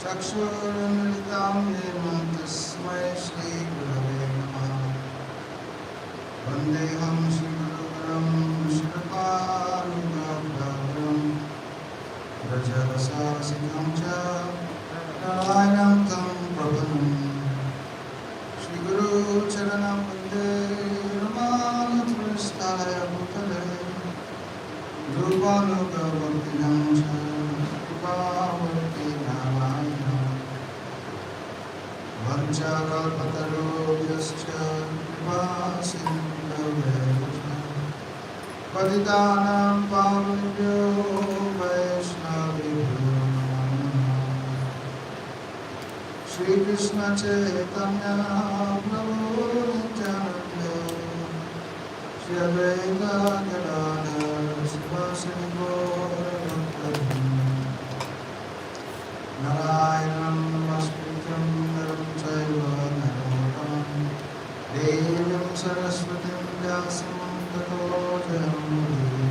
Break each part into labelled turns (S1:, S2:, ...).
S1: चक्षुरुन्मिलितं येन तस्मै श्रीगुरवे नमः। वन्देऽहं श्रीगुरुं श्रीपादुकाभ्यां व्रजरसासिकं च नारायणं तं प्रभुं श्रीगुरुचरणं वन्दे रमानाथपृष्ठाय भूतले रूपानुगभक्तिनं च कृपावृत्ति नारायणं वञ्चाकल्पतरुभ्यश्च कृपासिन्धुभ्यः पतितानां पावनेभ्यो वैष्णवेभ्यो नमो नमः। Shri Krishna Chaitanya Prabhu Nityananda Shri Advaita Gadadhar Sivasani Gaura Narayanam Namaskrityam Naram Chaiva Narottam Devyam Saraswatim Vyasam Tato Jayamudire.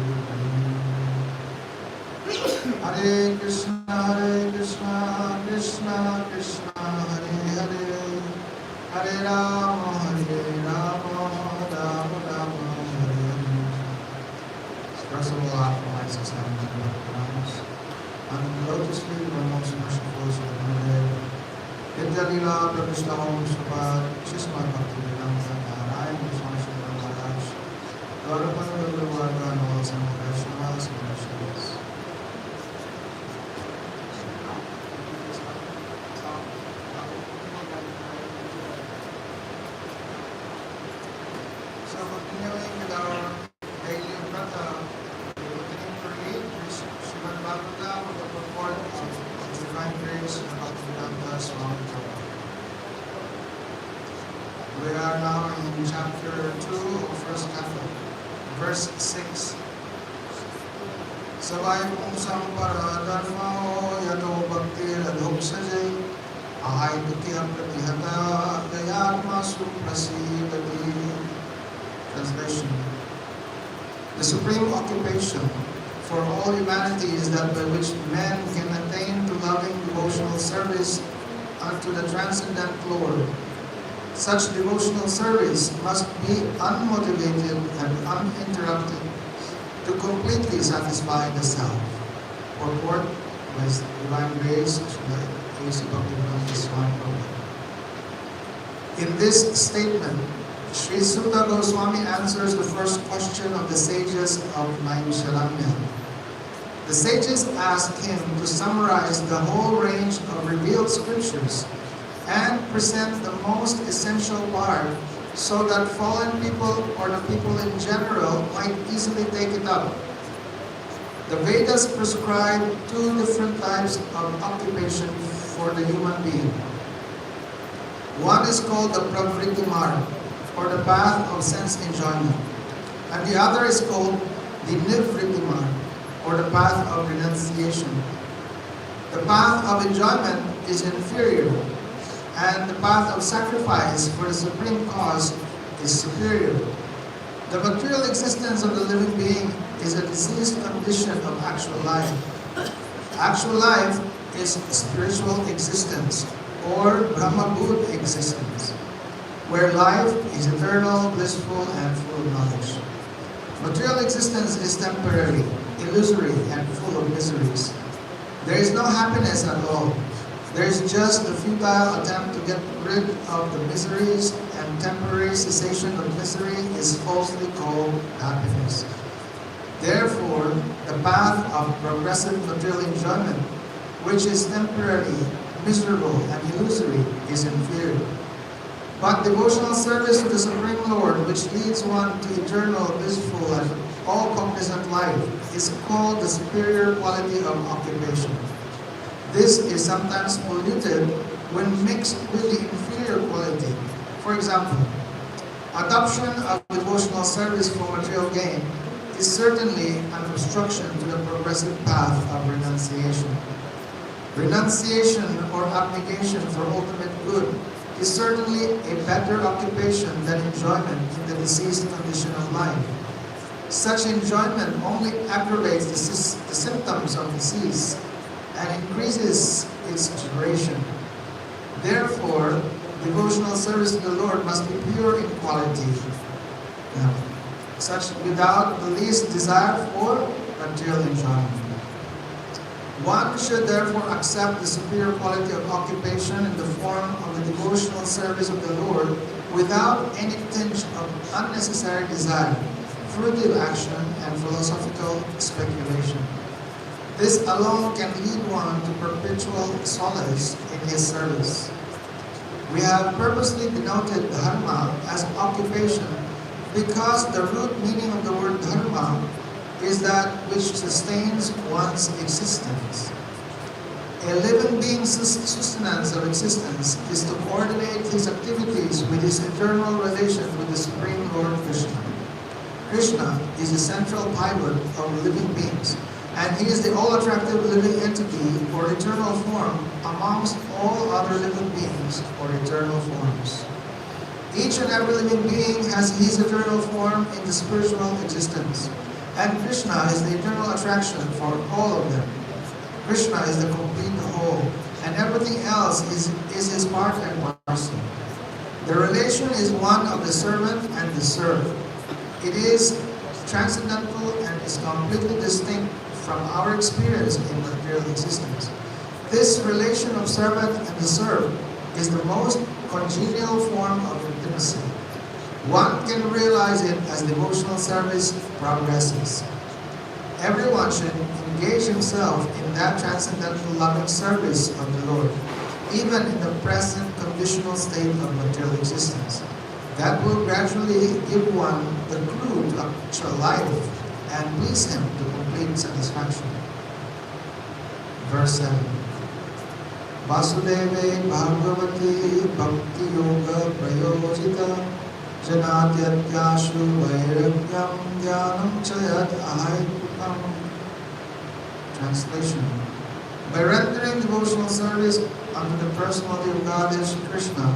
S1: Hare Krishna, Krishna Krishna, Hare Hare, Hare Rama, Rama Rama, Hare Hare. First of all, offer my sincere prayers and lotus feet of our most merciful Supreme Nitya Lila Pravishta Om Shabbat Shisma Bhakti Vedanta Narayan Swami Maharaj Gaurapan Guruvardha and all some Vaishnavas and Vaishnavas. So continuing with our daily Bhakta, we will continue to read Srimad-Bhagavatam with the purport of Divine Grace and Bhaktivedanta Swami Prabhupada. We are now in chapter 2 of first canto, verse 6. Savai pumsam para dharmao yato bhakti radhoksaje ahai dukya pratihata dayatma suprasidati. Translation. The supreme occupation for all humanity is that by which men can attain to loving devotional service unto the transcendent Lord. Such devotional service must be unmotivated and uninterrupted to completely satisfy the self. Purport by Divine Grace, A.C. Bhaktivedanta Swami Prabhupada. In this statement, Sri Sutta Goswami answers the first question of the sages of Naimisharanya. The sages asked him to summarize the whole range of revealed scriptures and present the most essential part so that fallen people or the people in general might easily take it up. The Vedas prescribe two different types of occupation for the human being. One is called the pravritti marg, or the path of sense enjoyment, and the other is called the nivritti marg, or the path of renunciation. The path of enjoyment is inferior, and the path of sacrifice for the supreme cause is superior. The material existence of the living being is a diseased condition of actual life. Actual life is spiritual existence, or Brahma-Bhut existence, where life is eternal, blissful, and full of knowledge. Material existence is temporary, illusory, and full of miseries. There is no happiness at all. There is just a futile attempt to get rid of the miseries, and temporary cessation of misery is falsely called happiness. Therefore, the path of progressive material enjoyment, which is temporary, miserable, and illusory, is inferior. But devotional service to the Supreme Lord, which leads one to eternal, blissful, and all-cognizant life, is called the superior quality of occupation. This is sometimes polluted when mixed with the inferior quality. For example, adoption of devotional service for material gain is certainly an obstruction to the progressive path of renunciation. Renunciation or abnegation for ultimate good is certainly a better occupation than enjoyment in the diseased condition of life. Such enjoyment only aggravates the symptoms of disease and increases its duration. Therefore, devotional service to the Lord must be pure in quality, such without the least desire for material enjoyment. One should therefore accept the superior quality of occupation in the form of the devotional service of the Lord without any tinge of unnecessary desire, fruitive action, and philosophical speculation. This alone can lead one to perpetual solace in his service. We have purposely denoted dharma as occupation because the root meaning of the word dharma is that which sustains one's existence. A living being's sustenance of existence is to coordinate his activities with his eternal relation with the Supreme Lord Krishna. Krishna is the central pivot of living beings, and he is the all-attractive living entity or eternal form amongst all other living beings or eternal forms. Each and every living being has his eternal form in the spiritual existence, and Krishna is the eternal attraction for all of them. Krishna is the complete whole, and everything else is his part and parcel. The relation is one of the servant and the served. It is transcendental and is completely distinct from our experience in material existence. This relation of servant and the served is the most congenial form of intimacy. One can realize it as devotional service progresses. Everyone should engage himself in that transcendental loving service of the Lord, even in the present conditional state of material existence. That will gradually give one the clue to actual life and please him to complete satisfaction. Verse 7. Vasudeve Bhagavati Bhakti Yoga Prayojita Janatyatyashu Vairagyam Dhyanam Chayat Ahaitukam. Translation. By rendering devotional service unto the personality of God as Krishna,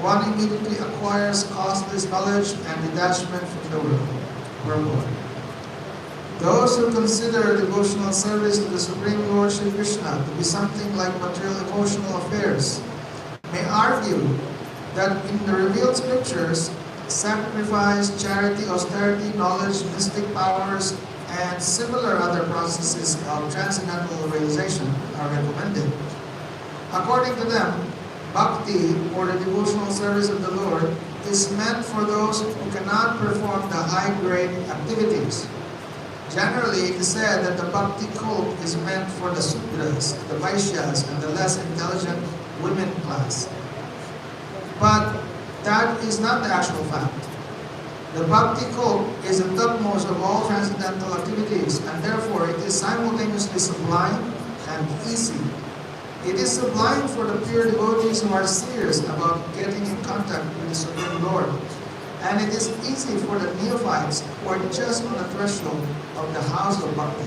S1: one immediately acquires causeless knowledge and detachment from the world. Those who consider devotional service to the Supreme Lord Shri Krishna to be something like material emotional affairs may argue that in the revealed scriptures, sacrifice, charity, austerity, knowledge, mystic powers, and similar other processes of transcendental realization are recommended. According to them, Bhakti, or the devotional service of the Lord, is meant for those who cannot perform the high-grade activities. Generally, it is said that the Bhakti cult is meant for the Sudras, the Vaishyas, and the less intelligent women class. But that is not the actual fact. The Bhakti cult is the topmost of all transcendental activities, and therefore it is simultaneously sublime and easy. It is sublime for the pure devotees who are serious about getting in contact with the Supreme Lord, and it is easy for the neophytes who are just on the threshold of the house of Bhakti.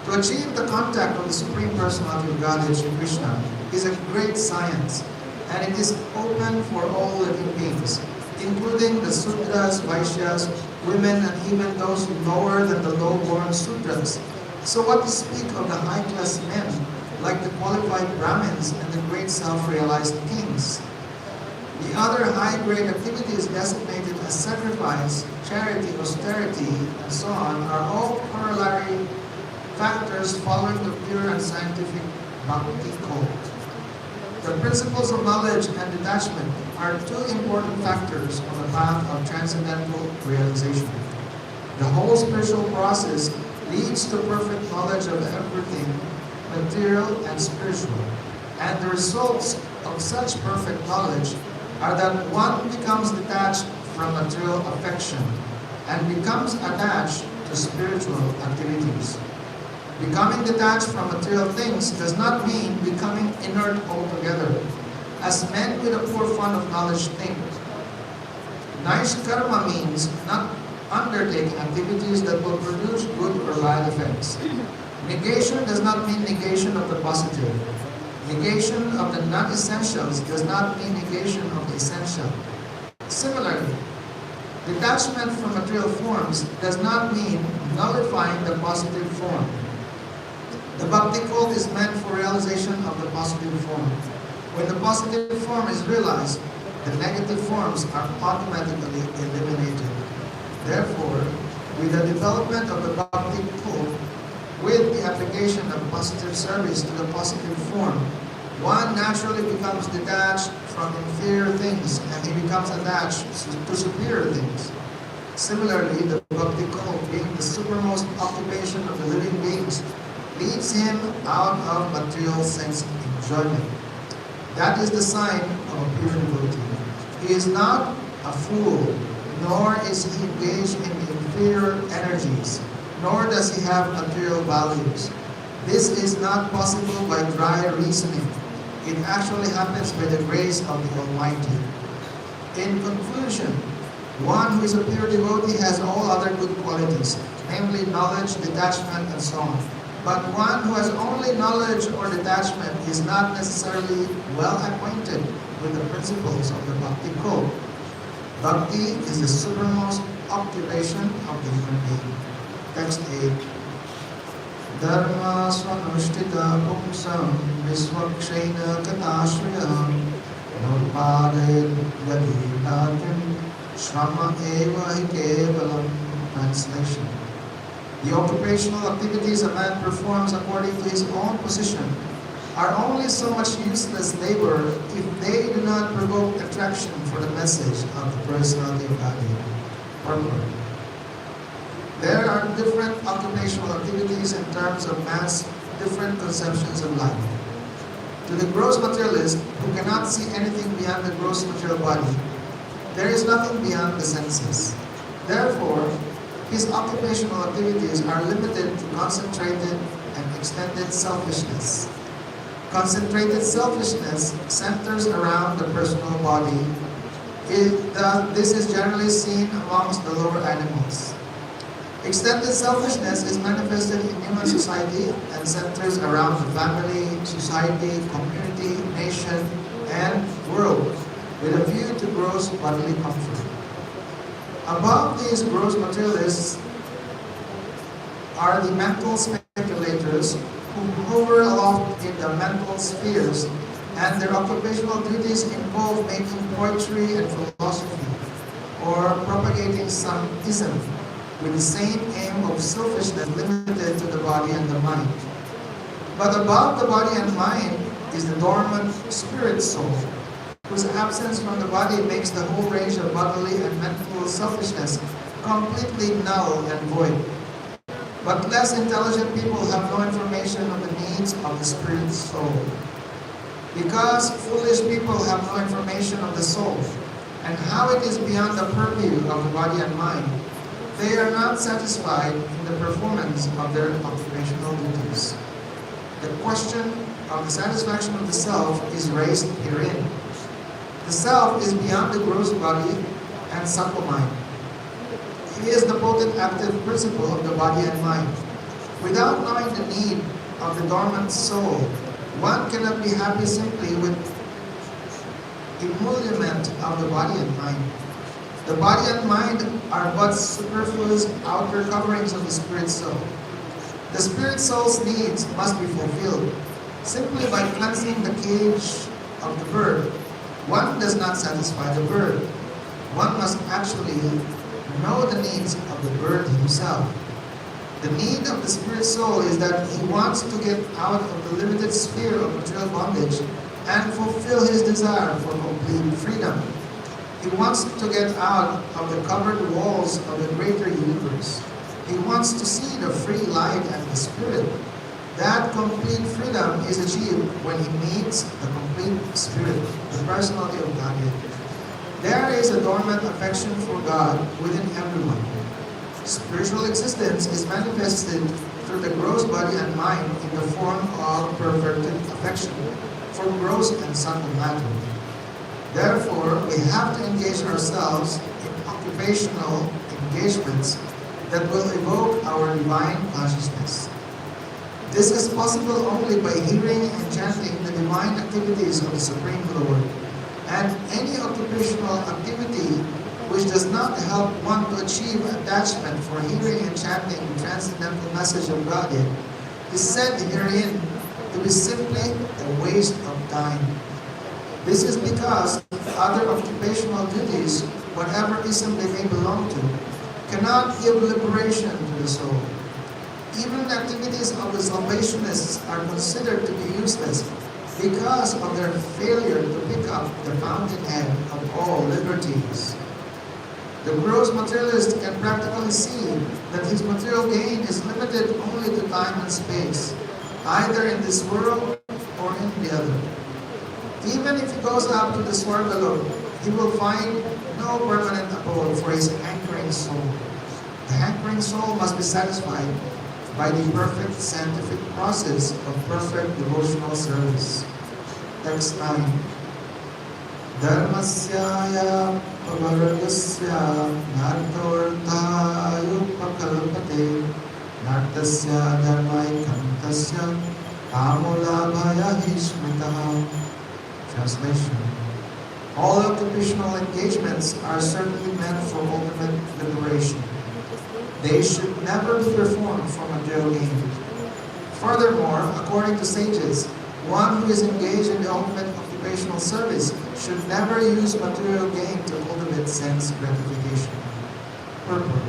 S1: To achieve the contact of the Supreme Personality of Godhead, Shri Krishna, is a great science, and it is open for all living beings, including the Sudras, Vaishyas, women, and even those lower than the low-born Sudras. So what to speak of the high-class men, like the qualified Brahmins and the great self-realized kings? The other high-grade activities designated as sacrifice, charity, austerity, and so on are all corollary factors following the pure and scientific Bhakti code. The principles of knowledge and detachment are two important factors on the path of transcendental realization. The whole spiritual process leads to perfect knowledge of everything, material and spiritual, and the results of such perfect knowledge are that one becomes detached from material affection and becomes attached to spiritual activities. Becoming detached from material things does not mean becoming inert altogether, as men with a poor fund of knowledge think. Naishkarma means not undertaking activities that will produce good or bad effects. Negation does not mean negation of the positive. Negation of the non-essentials does not mean negation of the essential. Similarly, Detachment from material forms does not mean nullifying the positive form. The Bhakti cult is meant for realization of the positive form. When the positive form is realized, the negative forms are automatically eliminated. Therefore, with the development of the Bhakti cult, with the application of positive service to the positive form, one naturally becomes detached from inferior things and he becomes attached to superior things. Similarly, the Bhakti cult, being the supermost occupation of the living beings, leads him out of material sense enjoyment. That is the sign of a pure devotee. He is not a fool, nor is he engaged in inferior energies, nor does he have material values. This is not possible by dry reasoning. It actually happens by the grace of the Almighty. In conclusion, one who is a pure devotee has all other good qualities, namely knowledge, detachment, and so on. But one who has only knowledge or detachment is not necessarily well acquainted with the principles of the Bhakti code. Bhakti is the supermost occupation of the human being. Text 8. Dharma svanushtita pumsam visvakshena katashriya nurpadayat yaditatim shrama eva hi kevalam. Translation. The occupational activities a man performs according to his own position are only so much useless labor if they do not provoke attraction for the message of the personality of Godhead. Purport. There are different occupational activities in terms of man's different conceptions of life. To the gross materialist, who cannot see anything beyond the gross material body, there is nothing beyond the senses. Therefore, his occupational activities are limited to concentrated and extended selfishness. Concentrated selfishness centers around the personal body. This is generally seen amongst the lower animals. Extended selfishness is manifested in human society and centers around the family, society, community, nation, and world, with a view to gross bodily comfort. Above these gross materialists are the mental speculators who hover aloft in the mental spheres, and their occupational duties involve making poetry and philosophy, or propagating some ism, with the same aim of selfishness limited to the body and the mind. But above the body and mind is the dormant spirit soul, whose absence from the body makes the whole range of bodily and mental selfishness completely null and void. But less intelligent people have no information of the needs of the spirit soul. Because foolish people have no information of the soul and how it is beyond the purview of the body and mind, they are not satisfied in the performance of their occupational duties. The question of the satisfaction of the self is raised herein. The self is beyond the gross body and subtle mind. He is the potent active principle of the body and mind. Without knowing the need of the dormant soul, one cannot be happy simply with emolument of the body and mind. The body and mind are but superfluous outer coverings of the spirit soul. The spirit soul's needs must be fulfilled. Simply by cleansing the cage of the bird, one does not satisfy the bird. One must actually know the needs of the bird himself. The need of the spirit soul is that he wants to get out of the limited sphere of material bondage and fulfill his desire for complete freedom. He wants to get out of the covered walls of the greater universe. He wants to see the free light and the spirit. That complete freedom is achieved when he meets the complete spirit, the personality of Godhead. There is a dormant affection for God within everyone. Spiritual existence is manifested through the gross body and mind in the form of perverted affection for gross and subtle matter. Therefore, we have to engage ourselves in occupational engagements that will evoke our divine consciousness. This is possible only by hearing and chanting the divine activities of the Supreme Lord. And any occupational activity which does not help one to achieve attachment for hearing and chanting the transcendental message of Godhead, is said herein to be simply a waste of time. This is because other occupational duties, whatever ism they may belong to, cannot give liberation to the soul. Even the activities of the salvationists are considered to be useless because of their failure to pick up the fountainhead of all liberties. The gross materialist can practically see that his material gain is limited only to time and space, either in this world or in the other. Even if he goes up to the Swargalok, he will find no permanent abode for his hankering soul. The hankering soul must be satisfied by the perfect scientific process of perfect devotional service. Text 9. Dharmasya pavargasya narthavarthayupakalpate nartasya dharmaikantasya kamulabhaya hishmitaha. Translation. All occupational engagements are certainly meant for ultimate liberation. They should never be performed for material gain. Furthermore, according to sages, one who is engaged in the ultimate occupational service should never use material gain to cultivate sense gratification. Purport.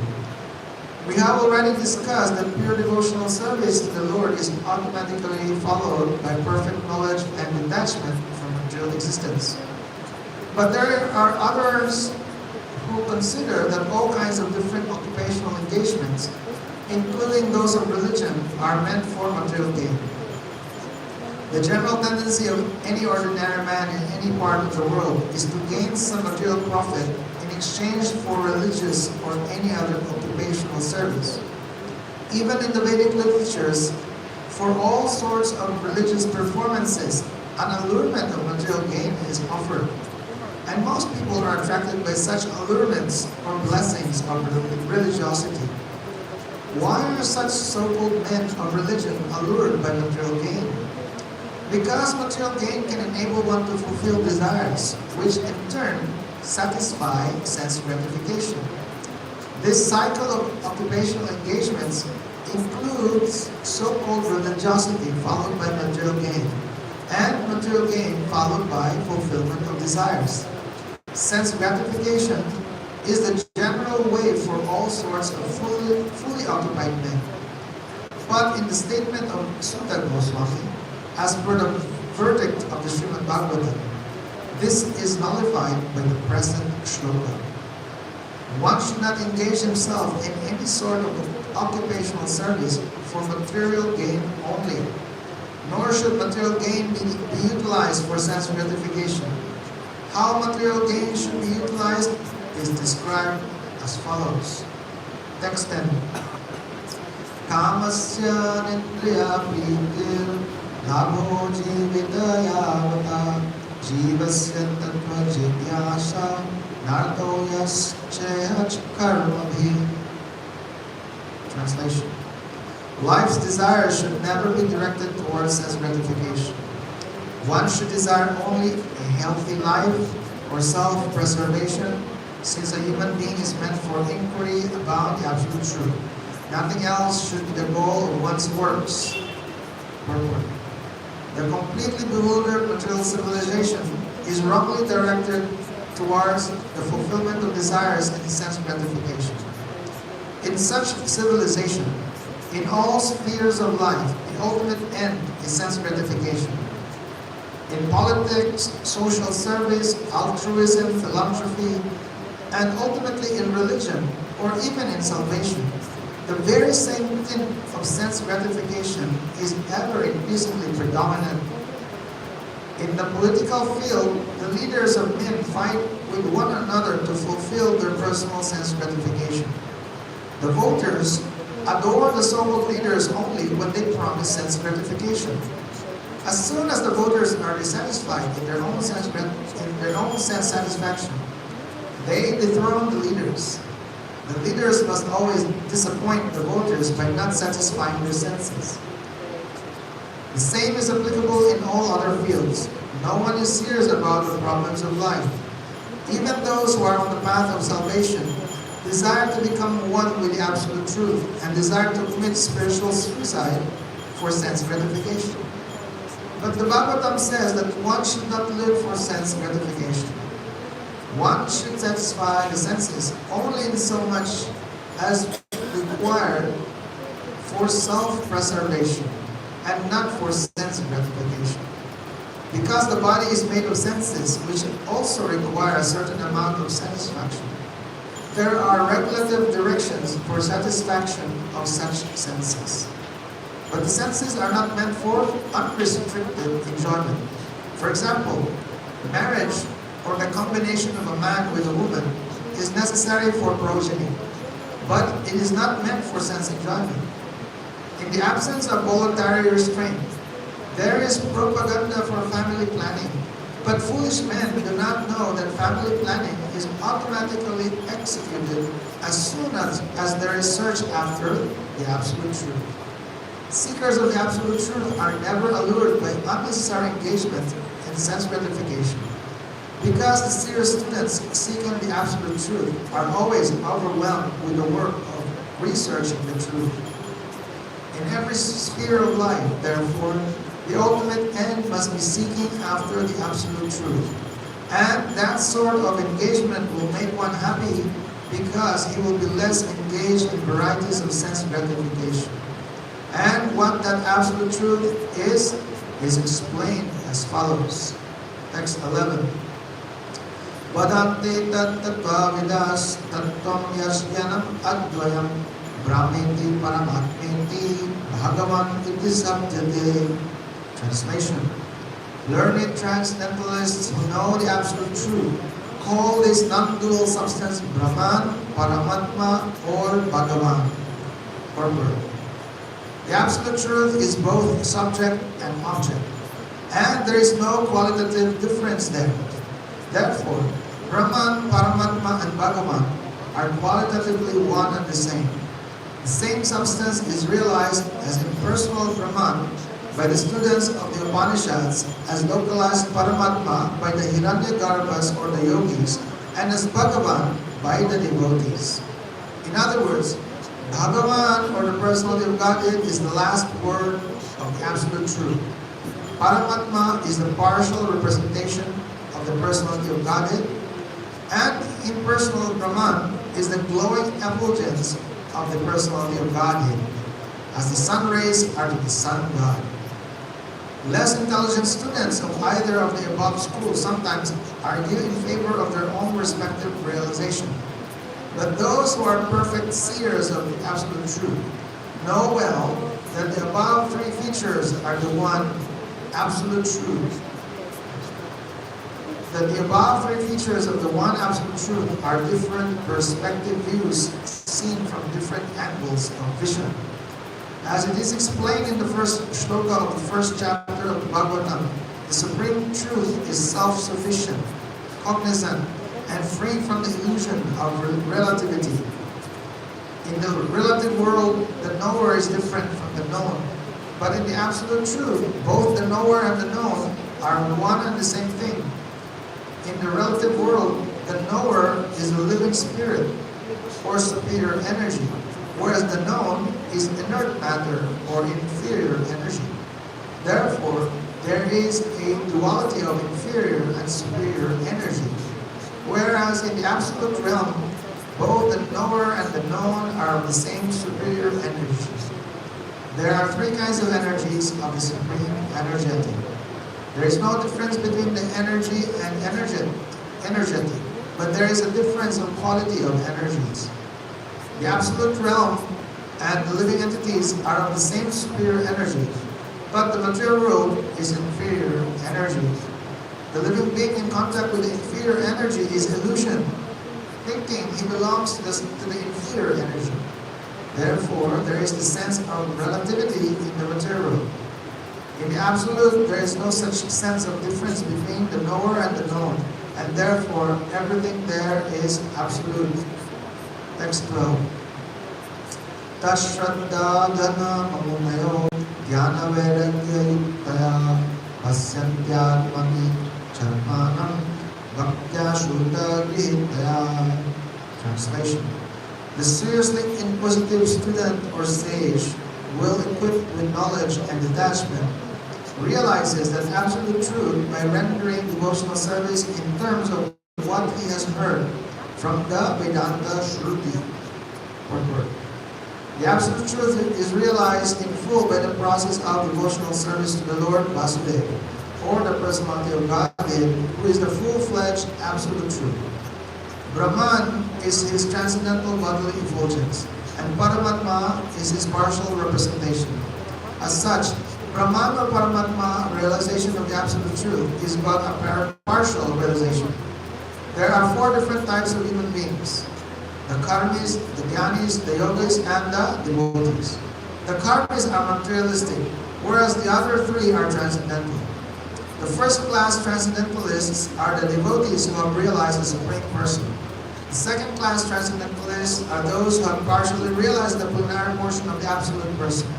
S1: We have already discussed that pure devotional service to the Lord is automatically followed by perfect knowledge and detachment from material existence. But there are others who consider that all kinds of different occupational engagements, including those of religion, are meant for material gain. The general tendency of any ordinary man in any part of the world is to gain some material profit in exchange for religious or any other occupational service. Even in the Vedic literatures, for all sorts of religious performances, an allurement of material gain is offered. And most people are attracted by such allurements or blessings of religiosity. Why are such so-called men of religion allured by material gain? Because material gain can enable one to fulfill desires, which in turn satisfy sense gratification. This cycle of occupational engagements includes so-called religiosity followed by material gain, and material gain followed by fulfillment of desires. Sense gratification is the general way for all sorts of fully occupied men. But in the statement of Sutta Goswami, as per the verdict of the Srimad-Bhagavatam, this is nullified by the present shloka. One should not engage himself in any sort of occupational service for material gain only, nor should material gain be utilized for sense gratification. How material gain should be utilized is described as follows. Text 10. Kamasya nitriya pritir labho jivitayavata jivasya tattva jityasa narto yaschayach karmabhi. Translation. Life's desire should never be directed towards sense gratification. One should desire only a healthy life or self-preservation, since a human being is meant for inquiry about the absolute truth. Nothing else should be the goal of one's works. Purport. The completely bewildered material civilization is wrongly directed towards the fulfillment of desires and sense gratification. In such civilization, in all spheres of life, the ultimate end is sense gratification. In politics, social service, altruism, philanthropy, and ultimately in religion, or even in salvation, the very same tint of sense gratification is ever increasingly predominant. In the political field, the leaders of men fight with one another to fulfill their personal sense gratification. The voters adore the so-called leaders only when they promise sense gratification. As soon as the voters are dissatisfied in their own sense satisfaction, they dethrone the leaders. The leaders must always disappoint the voters by not satisfying their senses. The same is applicable in all other fields. No one is serious about the problems of life. Even those who are on the path of salvation desire to become one with the absolute truth and desire to commit spiritual suicide for sense gratification. But the Bhagavatam says that one should not live for sense gratification. One should satisfy the senses only in so much as required for self-preservation and not for sense gratification. Because the body is made of senses, which also require a certain amount of satisfaction, there are regulative directions for satisfaction of such senses. But the senses are not meant for unrestricted enjoyment. For example, marriage or the combination of a man with a woman is necessary for progeny, but it is not meant for sense enjoyment. In the absence of voluntary restraint, there is propaganda for family planning, but foolish men do not know that family planning is automatically executed as soon as there is search after the absolute truth. Seekers of the absolute truth are never allured by unnecessary engagement in sense gratification, because the serious students seeking the absolute truth are always overwhelmed with the work of researching the truth. In every sphere of life, therefore, the ultimate end must be seeking after the absolute truth. And that sort of engagement will make one happy because he will be less engaged in varieties of sense gratification. And what that absolute truth is explained as follows. Text 11. Vadante tattva vidas tattvam yasyanam advayam brahmeti paramatmeti bhagavan iti sabjate. Translation. Learned transcendentalists who know the absolute truth call this non-dual substance Brahman, Paramatma, or Bhagavan, or Word. The absolute truth is both subject and object, and there is no qualitative difference there. Therefore, Brahman, Paramatma, and Bhagavan are qualitatively one and the same. The same substance is realized as impersonal Brahman by the students of the Upanishads, as localized Paramatma by the Hiranyagarbhas or the yogis, and as Bhagavan by the devotees. In other words, Bhagavan, or the personality of Godhead, is the last word of the absolute truth. Paramatma is the partial representation of the personality of Godhead, and impersonal Brahman is the glowing effulgence of the personality of Godhead, as the sun rays are to the sun god. Less intelligent students of either of the above schools sometimes argue in favor of their own respective realization. But those who are perfect seers of the absolute truth know well that the above three features are the one absolute truth. That the above three features of the one absolute truth are different perspective views seen from different angles of vision. As it is explained in the first shloka of the first chapter of the Bhagavatam, the supreme truth is self-sufficient, cognizant, and free from the illusion of relativity. In the relative world, the knower is different from the known. But in the absolute truth, both the knower and the known are one and the same thing. In the relative world, the knower is a living spirit or superior energy, whereas the known is inert matter or inferior energy. Therefore, there is a duality of inferior and superior energy, whereas in the absolute realm, both the knower and the known are of the same superior energy. There are three kinds of energies of the supreme energetic. There is no difference between the energy and energetic, but there is a difference of quality of energies. The absolute realm and the living entities are of the same superior energy, but the material world is inferior energy. The living being in contact with the inferior energy is illusion, thinking he belongs to the inferior energy. Therefore, there is the sense of relativity in the material world. In the absolute, there is no such sense of difference between the knower and the known, and therefore everything there is absolute. Text 12. Tashraddha dhana mamunayo jnana vairagya yuktaya pasyantyatmani charmanam Bhaktya Shuddha Grihitaya. Translation. The seriously inquisitive student or sage, well equipped with knowledge and detachment, realizes that absolute truth by rendering devotional service in terms of what he has heard from the Vedanta Shruti. The absolute truth is realized in full by the process of devotional service to the Lord Vasudeva, or the personality of Godhead, who is the full-fledged absolute truth. Brahman is his transcendental bodily effulgence, and Paramatma is his partial representation. As such, Brahman or Paramatma realization of the absolute truth is but a partial realization. There are four different types of human beings: the karmis, the jnanis, the yogis, and the devotees. The karmis are materialistic, whereas the other three are transcendental. The first-class transcendentalists are the devotees who have realized the Supreme Person. The second-class transcendentalists are those who have partially realized the preliminary portion of the Absolute Person.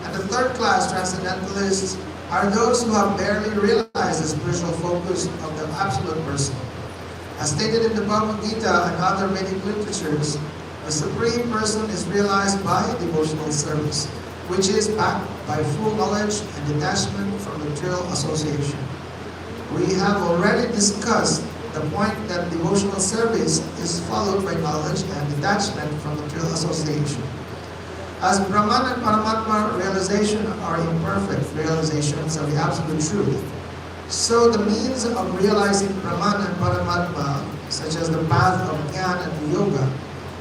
S1: And the third-class transcendentalists are those who have barely realized the spiritual focus of the Absolute Person. As stated in the Bhagavad Gita and other Vedic literatures, the Supreme Person is realized by devotional service, which is backed by full knowledge and detachment from material association. We have already discussed the point that devotional service is followed by knowledge and detachment from material association. As Brahman and Paramatma realization are imperfect realizations of the absolute truth, so the means of realizing Brahman and Paramatma, such as the path of Jnana and Yoga,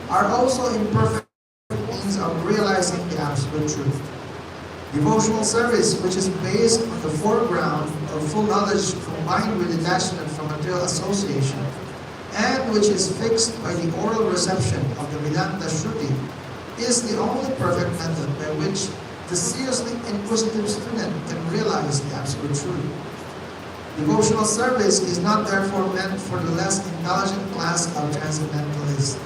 S1: are also imperfect means of realizing the absolute truth. Devotional service, which is based on the foreground of full knowledge combined with detachment from material association, and which is fixed by the oral reception of the Vedanta Shruti, is the only perfect method by which the seriously inquisitive student can realize the absolute truth. Devotional service is not therefore meant for the less intelligent class of transcendentalists.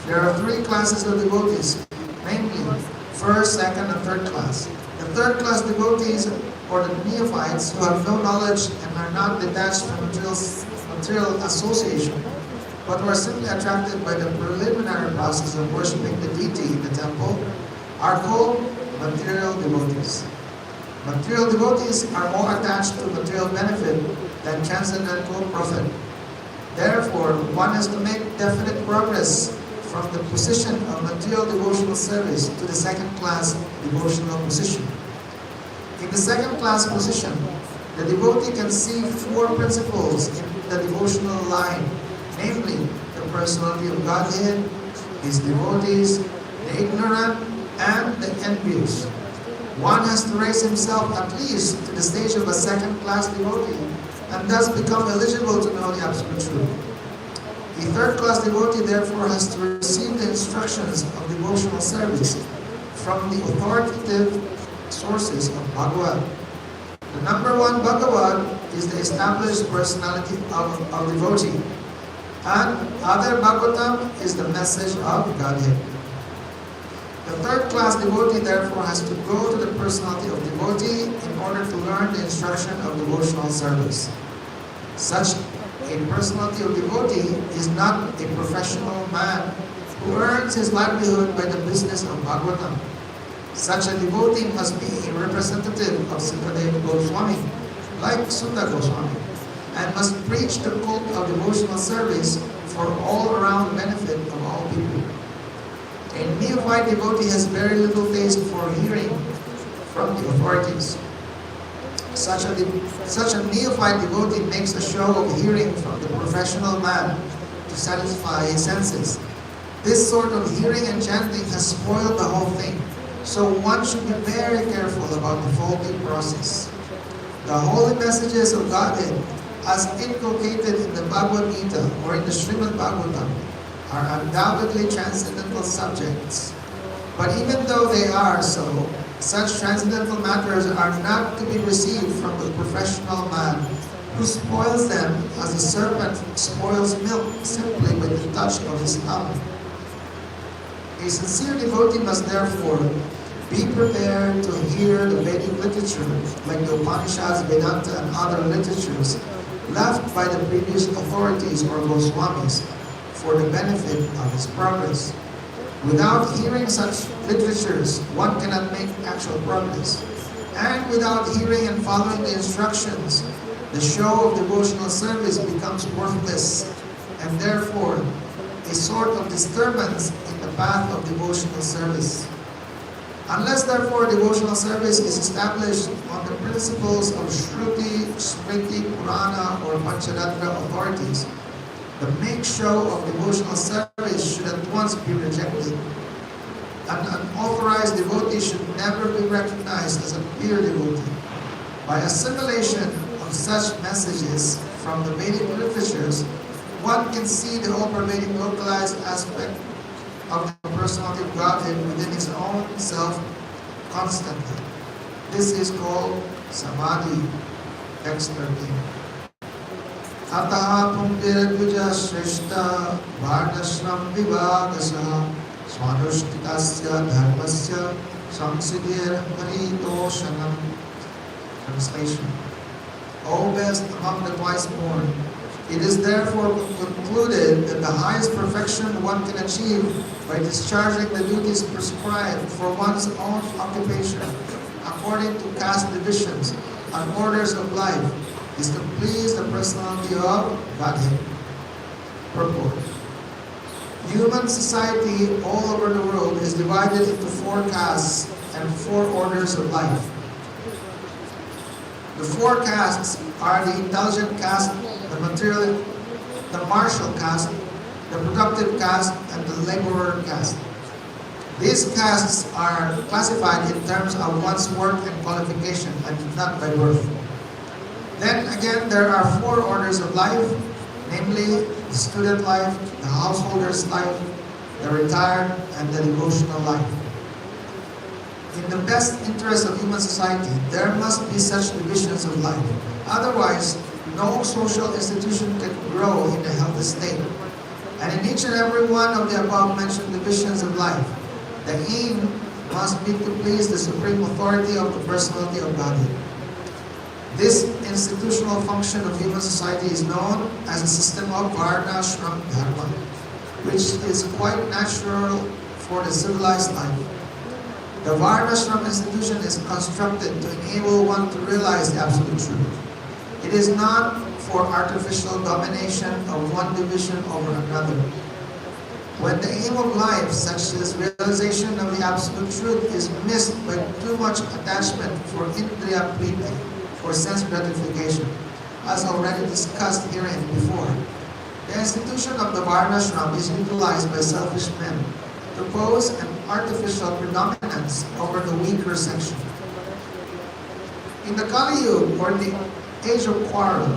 S1: There are three classes of devotees, namely first, second, and third class. The third class devotees, or the neophytes, who have no knowledge and are not detached from material association, but who are simply attracted by the preliminary process of worshipping the deity in the temple, are called material devotees. Material devotees are more attached to material benefit than transcendental profit. Therefore, one has to make definite progress from the position of material devotional service to the second-class devotional position. In the second-class position, the devotee can see four principles in the devotional line, namely the personality of Godhead, his devotees, the ignorant, and the envious. One has to raise himself at least to the stage of a second-class devotee and thus become eligible to know the absolute truth. The third-class devotee therefore has to receive the instructions of devotional service from the authoritative sources of Bhagavad. The number one Bhagavad is the established personality of devotee, and other Bhagavatam is the message of Godhead. The third-class devotee therefore has to go to the personality of devotee in order to learn the instruction of devotional service. Such a personality of devotee is not a professional man who earns his livelihood by the business of Bhagavatam. Such a devotee must be a representative of Sukadeva Goswami, like Sutta Goswami, and must preach the cult of devotional service for all-around benefit of all people. A neophyte devotee has very little taste for hearing from the authorities. Such a neophyte devotee makes a show of hearing from the professional man to satisfy his senses. This sort of hearing and chanting has spoiled the whole thing, so one should be very careful about the faulty process. The holy messages of Godhead, as inculcated in the Bhagavad Gita or in the Srimad-Bhagavatam, are undoubtedly transcendental subjects. But even though they are so, such transcendental matters are not to be received from the professional man who spoils them as a serpent spoils milk simply with the touch of his tongue. A sincere devotee must therefore be prepared to hear the Vedic literature, like the Upanishads, Vedanta, and other literatures, left by the previous authorities or Goswamis for the benefit of his progress. Without hearing such literatures, one cannot make actual progress. And without hearing and following the instructions, the show of devotional service becomes worthless, and therefore a sort of disturbance in the path of devotional service. Unless therefore devotional service is established on the principles of Shruti, Smriti, Purana or Pancharatra authorities, the make show of devotional service should at once be rejected. An unauthorized devotee should never be recognized as a pure devotee. By assimilation of such messages from the Vedic literatures, one can see the all-pervading localized aspect of the personality of Godhead within his own self constantly. This is called Samadhi. Text 13. Ataha pumpirabhuja shrishta varnashram vivagasa swanushtitasya dharmasya samsiddhir haritoshanam. Translation. O best among the twice born, it is therefore concluded that the highest perfection one can achieve by discharging the duties prescribed for one's own occupation according to caste divisions and orders of life is to please the personality of Godhead. Purport. Human society all over the world is divided into 4 castes and 4 orders of life. The 4 castes are the intelligent caste, the material, the martial caste, the productive caste, and the laborer caste. These castes are classified in terms of one's work and qualification and not by birth. Then again, there are 4 orders of life, namely the student life, the householder's life, the retired, and the devotional life. In the best interest of human society, there must be such divisions of life. Otherwise, no social institution can grow in a healthy state. And in each and every one of the above-mentioned divisions of life, the aim must be to please the supreme authority of the personality of Godhead. This institutional function of human society is known as a system of Varna Shram Dharma, which is quite natural for the civilized life. The Varnashram institution is constructed to enable one to realize the absolute truth. It is not for artificial domination of one division over another. When the aim of life, such as realization of the absolute truth, is missed by too much attachment for indriya priti, for sense gratification, as already discussed herein before, the institution of the Varnashram is utilized by selfish men to pose an artificial predominance over the weaker section. In the Kali Yuga, or the age of quarrel,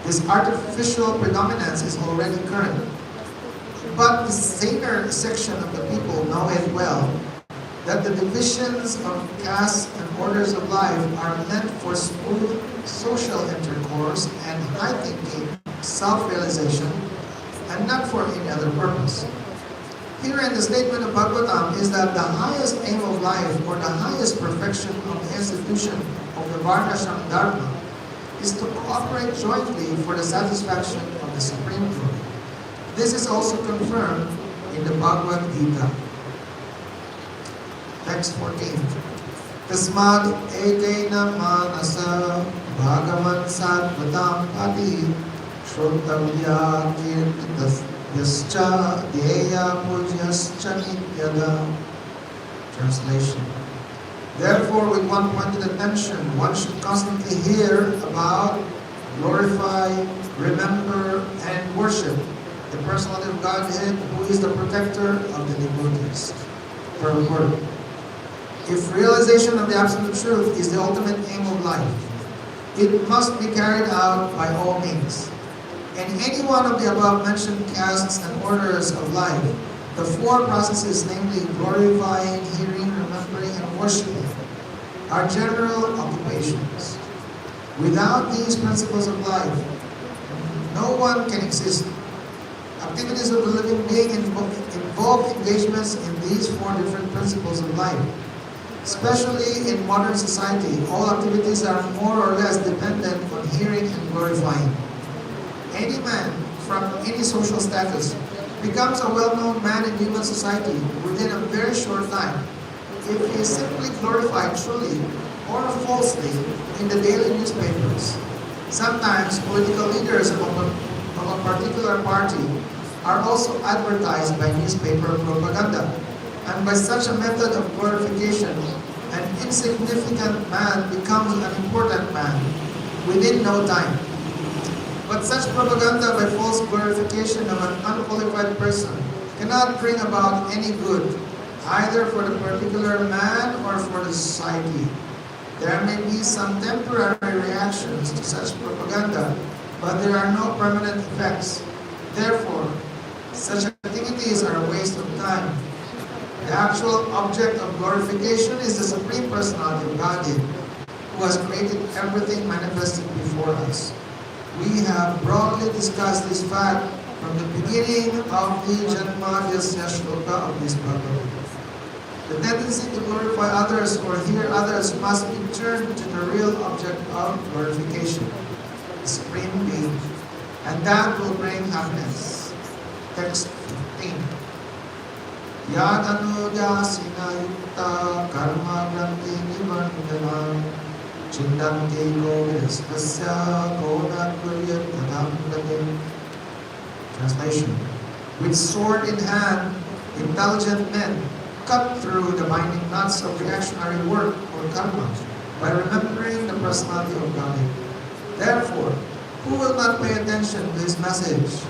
S1: this artificial predominance is already current. But the saner section of the people know it well, that the divisions of castes and orders of life are meant for smooth social intercourse and high thinking, self-realization, and not for any other purpose. Herein, the statement of Bhagavatam is that the highest aim of life, or the highest perfection of the institution of the Varnashram Dharma, is to cooperate jointly for the satisfaction of the Supreme Good. This is also confirmed in the Bhagavad Gita. Text 14. Tasmad ekena manasa bhagavan sattvatam pati shrotavya kirtitas yascha dheya pujyascha nityada. Translation. Therefore, with one pointed attention, one should constantly hear about, glorify, remember, and worship the personality of Godhead, who is the protector of the devotees. Purport. If realization of the absolute truth is the ultimate aim of life, it must be carried out by all means. In any one of the above-mentioned castes and orders of life, the 4 processes, namely glorifying, hearing, remembering, and worshiping, are general occupations. Without these principles of life, no one can exist. Activities of the living being involve engagements in these 4 different principles of life. Especially in modern society, all activities are more or less dependent on hearing and glorifying. any man from any social status becomes a well-known man in human society within a very short time if he is simply glorified truly or falsely in the daily newspapers. Sometimes political leaders of a particular party are also advertised by newspaper propaganda, and by such a method of glorification, an insignificant man becomes an important man within no time. But such propaganda by false glorification of an unqualified person cannot bring about any good, either for the particular man or for the society. There may be some temporary reactions to such propaganda, but there are no permanent effects. Therefore, such activities are a waste of time. The actual object of glorification is the Supreme Personality of Godhead, who has created everything manifested before us. We have broadly discussed this fact from the beginning of the Janmadhyasya Shloka of this Bhagavatam. The tendency to glorify others or hear others must be turned to the real object of glorification, the Supreme Being, and that will bring happiness. Text 15. Yad anujasina yukta karma granti nivandana Chindante Govinastasya Kona Kuryat Kadam. Translation. With sword in hand, intelligent men cut through the binding knots of reactionary work or karma by remembering the personality of Godhead. Therefore, who will not pay attention to his message?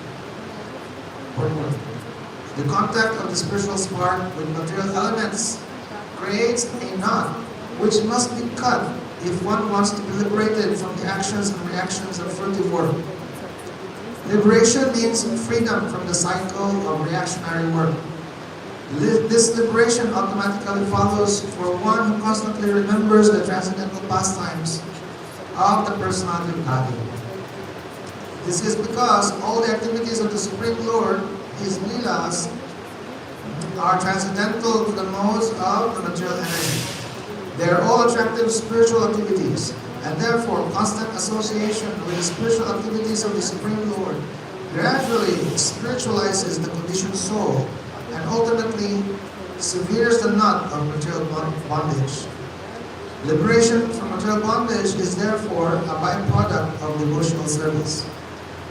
S1: The contact of the spiritual spark with material elements creates a knot which must be cut if one wants to be liberated from the actions and reactions of fruitive work. Liberation means freedom from the cycle of reactionary work. This liberation automatically follows for one who constantly remembers the transcendental pastimes of the personality of Godhead. This is because all the activities of the Supreme Lord, His Leelas, are transcendental to the modes of the material energy. They are all attractive spiritual activities, and therefore constant association with the spiritual activities of the Supreme Lord gradually spiritualizes the conditioned soul and ultimately severs the knot of material bondage. Liberation from material bondage is therefore a byproduct of devotional service.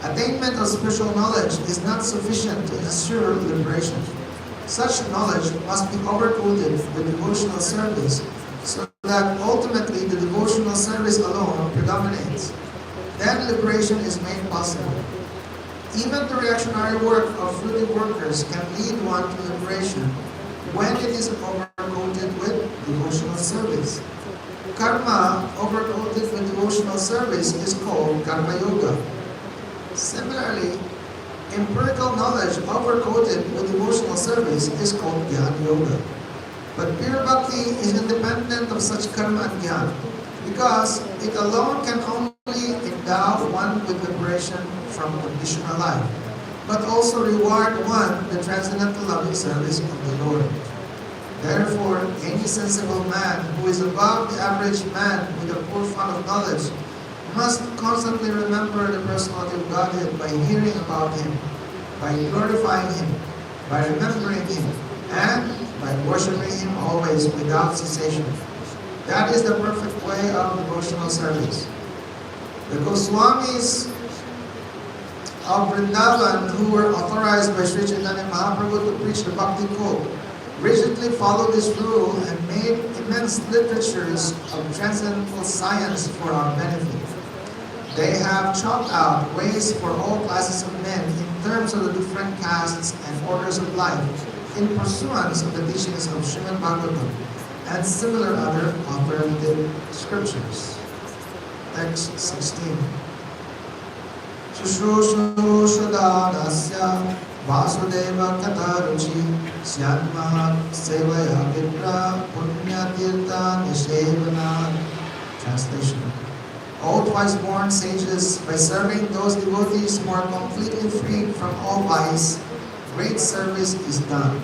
S1: Attainment of spiritual knowledge is not sufficient to ensure liberation. Such knowledge must be overcoated with devotional service so that ultimately the devotional service alone predominates. Then liberation is made possible. Even the reactionary work of fruitive workers can lead one to liberation when it is overcoated with devotional service. Karma overcoated with devotional service is called Karma Yoga. Similarly, empirical knowledge overcoated with devotional service is called Jnana Yoga. But pure bhakti is independent of such karma and jnana, because it alone can only endow one with liberation from conditional life, but also reward one the transcendental loving service of the Lord. Therefore, any sensible man who is above the average man with a poor fund of knowledge must constantly remember the personality of Godhead by hearing about Him, by glorifying Him, by remembering Him, and by worshiping Him always without cessation. That is the perfect way of devotional service. The Goswamis of Vrindavan, who were authorized by Sri Chaitanya Mahaprabhu to preach the Bhakti code, rigidly followed this rule and made immense literatures of transcendental science for our benefit. They have chalked out ways for all classes of men in terms of the different castes and orders of life in pursuance of the teachings of Srimad-Bhagavatam and similar other authoritative scriptures. Text 16. Shushushu Shudadasya Vasudeva Kataruchi Syatma Sevaya Vipra Punya Tirtha Nishevana. Translation. O twice-born sages, by serving those devotees who are completely freed from all vice, great service is done.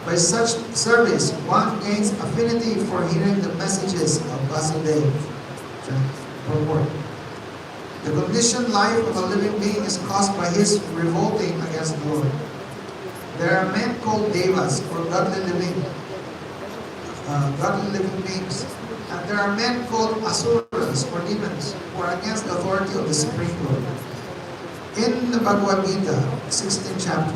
S1: By such service, one gains affinity for hearing the messages of Vasudeva. Purport. The conditioned life of a living being is caused by his revolting against the Lord. There are men called devas, or godly living beings. And there are men called asuras, or demons, who are against the authority of the Supreme Lord. In the Bhagavad Gita, 16th chapter,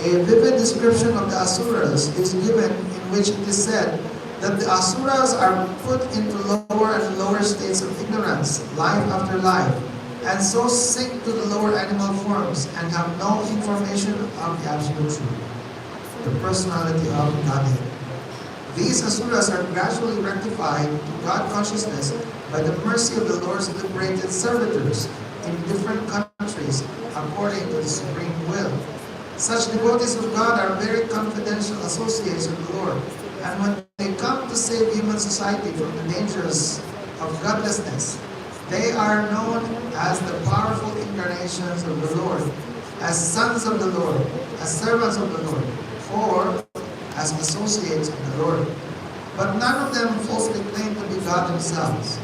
S1: a vivid description of the asuras is given, in which it is said that the asuras are put into lower and lower states of ignorance, life after life, and so sink to the lower animal forms and have no information of the absolute truth, the personality of Godhead. These asuras are gradually rectified to God consciousness by the mercy of the Lord's liberated servitors in different countries according to the supreme will. Such devotees of God are very confidential associates of the Lord, and when they come to save human society from the dangers of godlessness, they are known as the powerful incarnations of the Lord, as sons of the Lord, as servants of the Lord, or as associates of the Lord. But none of them falsely claim to be God themselves.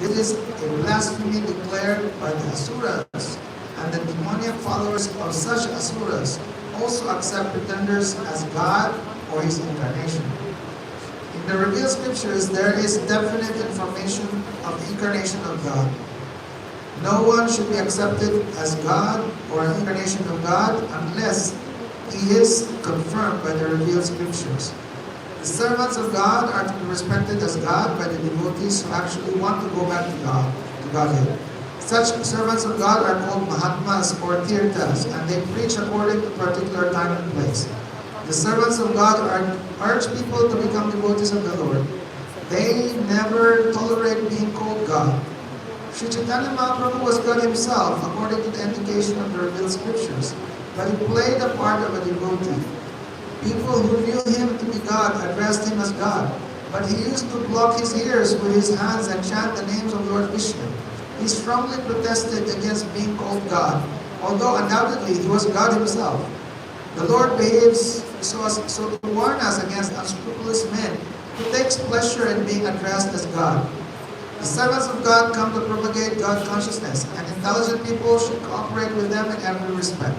S1: It is a blasphemy declared by the asuras, and the demoniac followers of such asuras also accept pretenders as God or his incarnation. In the revealed scriptures, there is definite information of the incarnation of God. No one should be accepted as God or an incarnation of God unless he is confirmed by the revealed scriptures. The servants of God are to be respected as God by the devotees who actually want to go back to God, to Godhead. Such servants of God are called Mahatmas or Tirthas, and they preach according to particular time and place. The servants of God urge people to become devotees of the Lord. They never tolerate being called God. Sri Chaitanya Mahaprabhu was God himself, according to the indication of the revealed scriptures, but he played the part of a devotee. People who knew him to be God addressed him as God, but he used to block his ears with his hands and chant the names of Lord Krishna. He strongly protested against being called God, although undoubtedly he was God himself. The Lord behaves so to warn us against unscrupulous men who takes pleasure in being addressed as God. The servants of God come to propagate God consciousness, and intelligent people should cooperate with them in every respect.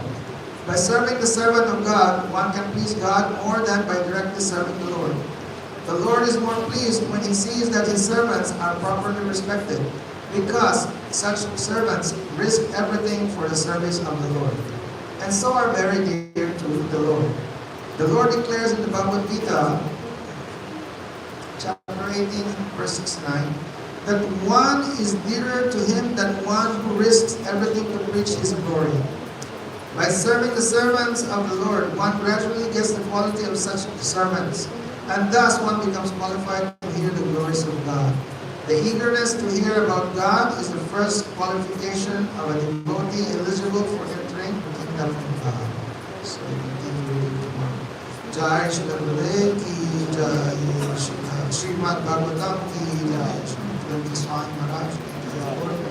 S1: By serving the servant of God, one can please God more than by directly serving the Lord. The Lord is more pleased when he sees that his servants are properly respected, because such servants risk everything for the service of the Lord, and so are very dear to the Lord. The Lord declares in the Bhagavad Gita, chapter 18, verse 69, that one is dearer to him than one who risks everything to preach his glory. By serving the servants of the Lord, one gradually gets the quality of such servants, and thus one becomes qualified to hear the glories of God. The eagerness to hear about God is the first qualification of a devotee eligible for entering the kingdom of God. So we continue reading tomorrow. Jai Shri Gurudev ki Jai, Srimad-Bhagavatam ki Jai, Srimad Swami Maharaj ki Jai.